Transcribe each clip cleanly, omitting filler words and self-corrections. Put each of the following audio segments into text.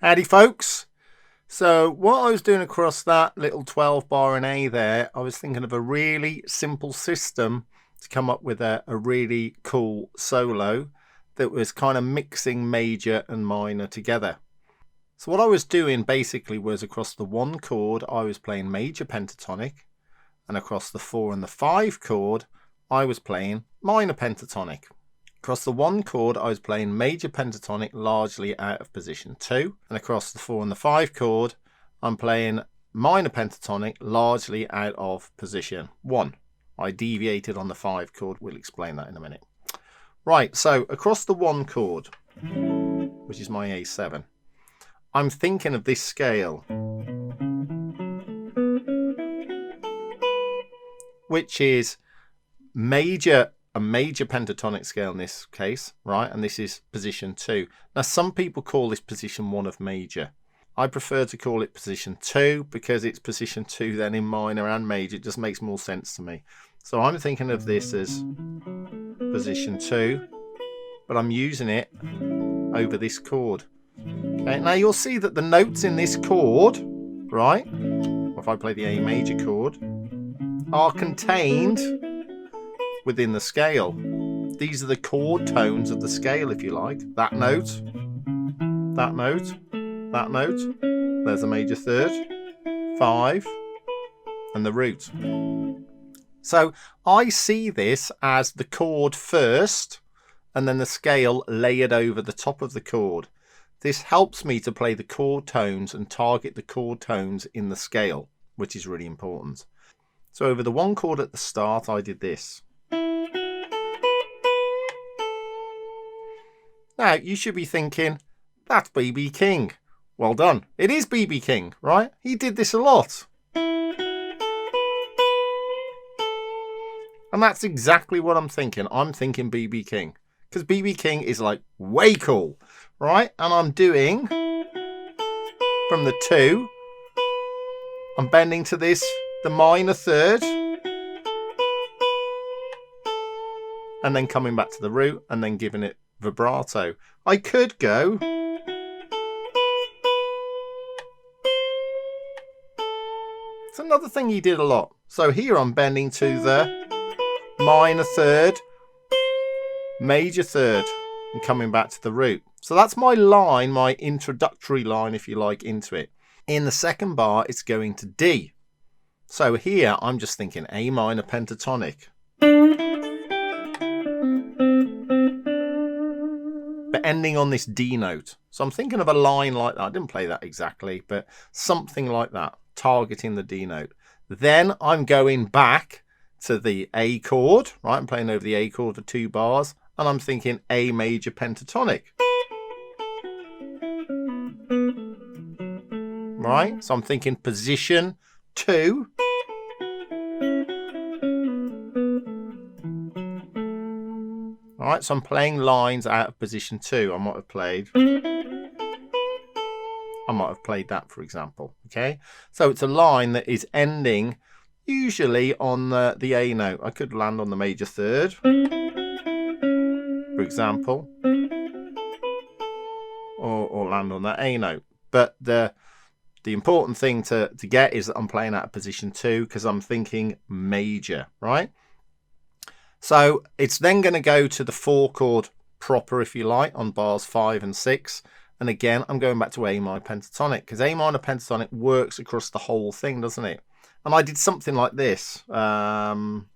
Howdy folks. So what I was doing across that little 12 bar in A there, I was thinking of a really simple system to come up with a really cool solo that was kind of mixing major and minor together. So what I was doing basically was across the 1 chord I was playing major pentatonic, and across the 4 and the 5 chord I was playing minor pentatonic. Across the 1 chord I was playing major pentatonic largely out of position 2, and across the 4 and the 5 chord I'm playing minor pentatonic largely out of position 1. I deviated on the 5 chord, we'll explain that in a minute. Right, so across the 1 chord, which is my A7, I'm thinking of this scale, which is a major pentatonic scale in this case, right? And this is position 2. Now, some people call this position 1 of major. I prefer to call it position 2 because it's position 2 then in minor and major. It just makes more sense to me. So I'm thinking of this as position 2, but I'm using it over this chord. Okay, now you'll see that the notes in this chord, right, if I play the A major chord, are contained within the scale. These are the chord tones of the scale, if you like. That note, that note, that note. There's a major 3rd, 5, and the root. So I see this as the chord first, and then the scale layered over the top of the chord. This helps me to play the chord tones and target the chord tones in the scale, which is really important. So over the 1 chord at the start, I did this. Now, you should be thinking, that's B.B. King. Well done. It is B.B. King, right? He did this a lot. And that's exactly what I'm thinking. I'm thinking B.B. King. Because B.B. King is like way cool, right? And I'm doing, from the 2, I'm bending to this, the minor 3rd, and then coming back to the root and then giving it vibrato. I could go it's another thing he did a lot. So here I'm bending to the minor 3rd, major 3rd, and coming back to the root. So that's my line, my introductory line, if you like, into it. In the 2nd bar, it's going to D. So here I'm just thinking A minor pentatonic. But ending on this D note. So I'm thinking of a line like that. I didn't play that exactly, but something like that, targeting the D note. Then I'm going back to the A chord, right? I'm playing over the A chord for 2 bars, and I'm thinking A major pentatonic. Right? So I'm thinking position 2. All right, so I'm playing lines out of position 2. I might have played that, for example. Okay, so it's a line that is ending usually on the A note. I could land on the major 3rd, for example, or land on that A note. But the important thing to get is that I'm playing out of position 2 because I'm thinking major, right? So it's then going to go to the 4 chord proper, if you like, on bars 5 and 6. And again, I'm going back to A minor pentatonic because A minor pentatonic works across the whole thing, doesn't it? And I did something like this. So I'm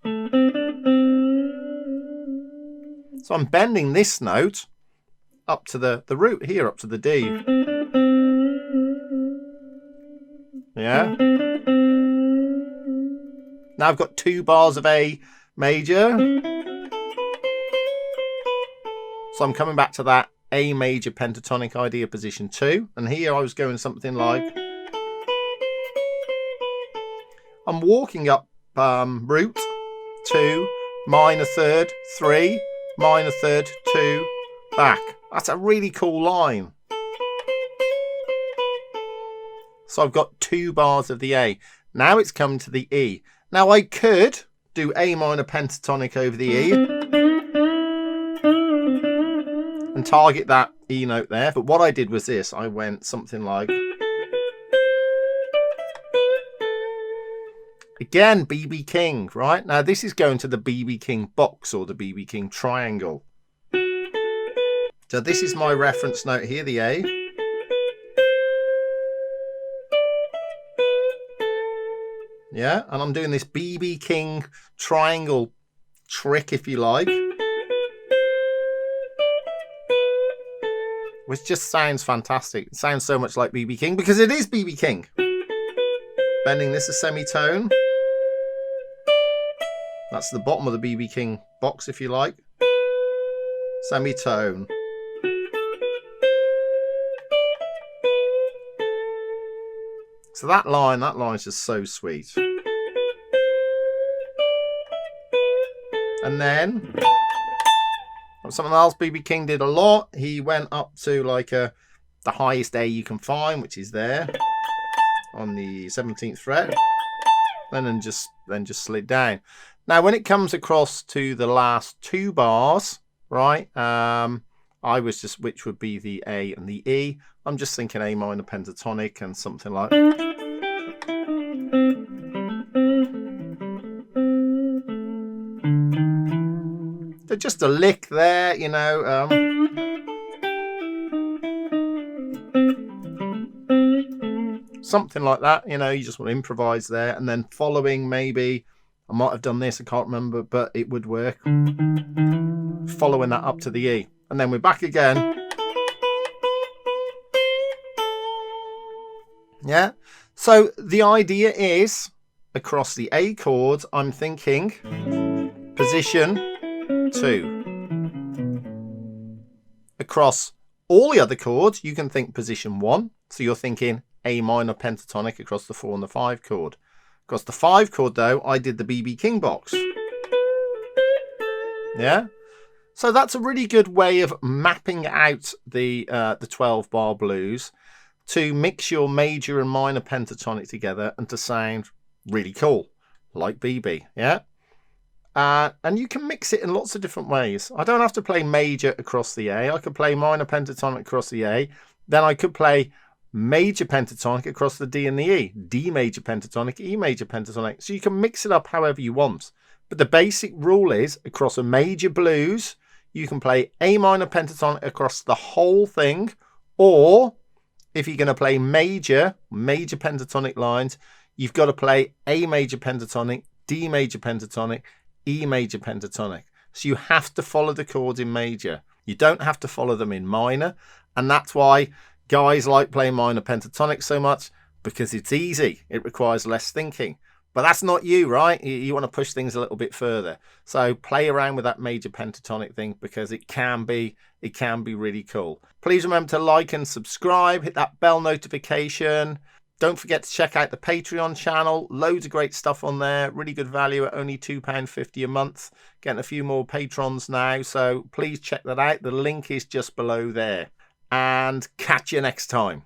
bending this note up to the root here, up to the D. Yeah. Now I've got 2 bars of A major. So I'm coming back to that A major pentatonic idea, position 2. And here I was going something like, I'm walking up root 2, minor third, 3, minor third, 2, back. That's a really cool line. So I've got 2 bars of the A. Now it's come to the E. Now I could do A minor pentatonic over the E and target that E note there. But what I did was this. I went something like, again, B.B. King, right? Now this is going to the B.B. King box or the B.B. King triangle. So this is my reference note here, the A. Yeah, and I'm doing this B.B. King triangle trick, if you like. Which just sounds fantastic. It sounds so much like B.B. King because it is B.B. King. Bending this a semitone. That's the bottom of the B.B. King box, if you like. Semitone. So that line's just so sweet. And then something else B.B. King did a lot. He went up to like the highest A you can find, which is there on the 17th fret, then just slid down. Now when it comes across to the last 2 bars, right? I was just, which would be the A and the E. I'm just thinking A minor pentatonic and something like. They're just a lick there, you know. Something like that, you know. You just want to improvise there, and then following maybe. I might have done this, I can't remember, but it would work. Following that up to the E. And then we're back again. Yeah. So the idea is, across the A chords, I'm thinking position 2. Across all the other chords, you can think position 1. So you're thinking A minor pentatonic across the 4 and the 5 chord. Across the 5 chord, though, I did the B.B. King box. Yeah. So that's a really good way of mapping out the 12-bar blues to mix your major and minor pentatonic together and to sound really cool, like B.B. Yeah. And you can mix it in lots of different ways. I don't have to play major across the A. I could play minor pentatonic across the A. Then I could play major pentatonic across the D and the E. D major pentatonic, E major pentatonic. So you can mix it up however you want. But the basic rule is, across a major blues, you can play A minor pentatonic across the whole thing. Or, if you're going to play major pentatonic lines, you've got to play A major pentatonic, D major pentatonic, E major pentatonic. So you have to follow the chords in major. You don't have to follow them in minor. And that's why guys like playing minor pentatonic so much, because it's easy. It requires less thinking. But that's not you, right? You want to push things a little bit further. So play around with that major pentatonic thing, because it can be really cool. Please remember to like and subscribe. Hit that bell notification. Don't forget to check out the Patreon channel. Loads of great stuff on there. Really good value at only £2.50 a month. Getting a few more patrons now. So please check that out. The link is just below there. And catch you next time.